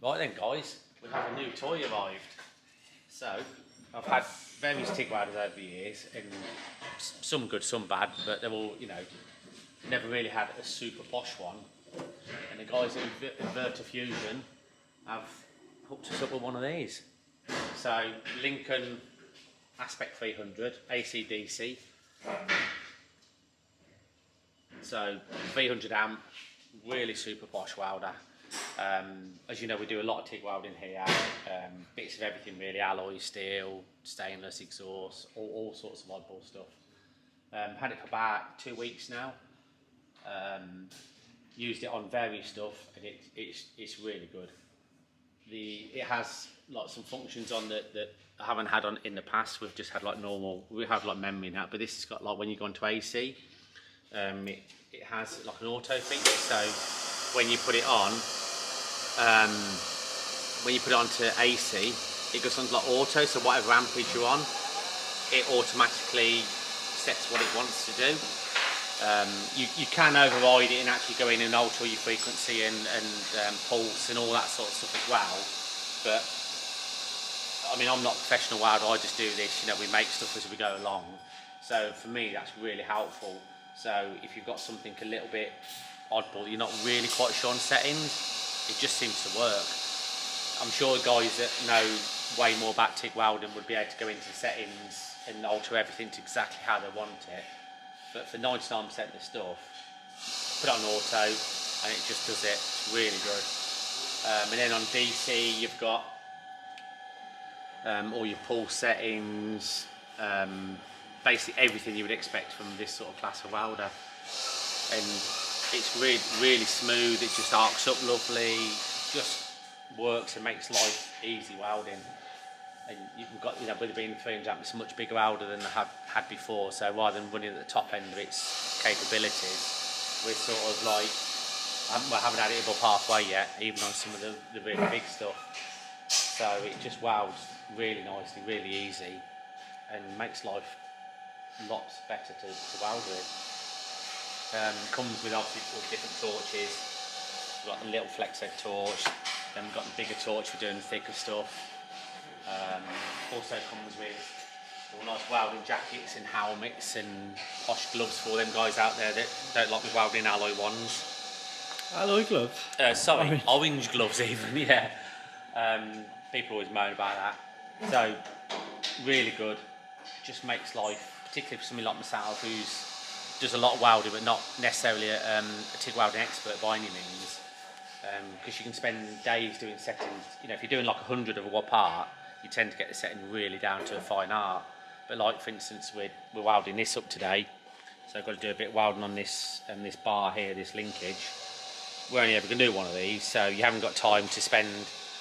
Right then guys, we have a new toy arrived. So, I've had various TIG welders over the years, and some good, some bad, but they're all, never really had a super posh one. And the guys at Inverter Fusion have hooked us up with one of these. So, Lincoln Aspect 300, AC/DC. So, 300 amp, really super posh welder. As you know, we do a lot of TIG welding here, bits of everything really, alloy, steel, stainless, exhaust, all sorts of oddball stuff. Had it for about 2 weeks now. Used it on various stuff, and it's really good. It has like some functions on that I haven't had on in the past. We've just had like normal, we have like memory now, but this has got like when you go into AC, it has like an auto feature, so when you put it on, when you put it onto AC, it goes on like auto, so whatever amperage you're on, it automatically sets what it wants to do. You can override it and actually go in and alter your frequency and pulse and all that sort of stuff as well, but I mean, I'm not a professional welder, I just do this, we make stuff as we go along, so for me that's really helpful. So if you've got something a little bit oddball, you're not really quite sure on settings, it just seems to work. I'm sure guys that know way more about TIG welding would be able to go into settings and alter everything to exactly how they want it. But for 99% of the stuff, put it on auto and it just does it. It's really good. And then on DC, you've got all your pulse settings, basically everything you would expect from this sort of class of welder. And it's really smooth, it just arcs up lovely, just works and makes life easy welding. And you've got, with it being 300 amp, it's a much bigger welder than I have had before, so rather than running at the top end of its capabilities, we're sort of like, we haven't had it above halfway yet, even on some of the really big stuff. So it just welds really nicely, really easy, and makes life lots better to weld with. Comes with obviously all different torches. We've got the little flex head torch, then we've got the bigger torch for doing the thicker stuff. Also comes with all nice welding jackets and helmets and posh gloves for them guys out there that don't like the welding alloy ones. Alloy gloves? Sorry, orange gloves even, yeah. People always moan about that. So, really good. Just makes life, particularly for somebody like myself who does a lot of welding but not necessarily a TIG welding expert by any means. Because you can spend days doing settings, if you're doing like 100 of a part, you tend to get the setting really down to a fine art. But like for instance, we're welding this up today, so I've got to do a bit of welding on this bar here, this linkage. We're only ever going to do one of these, so you haven't got time to spend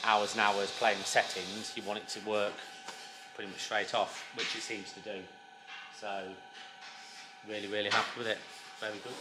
hours and hours playing with settings. You want it to work pretty much straight off, which it seems to do. So really happy with it, very good.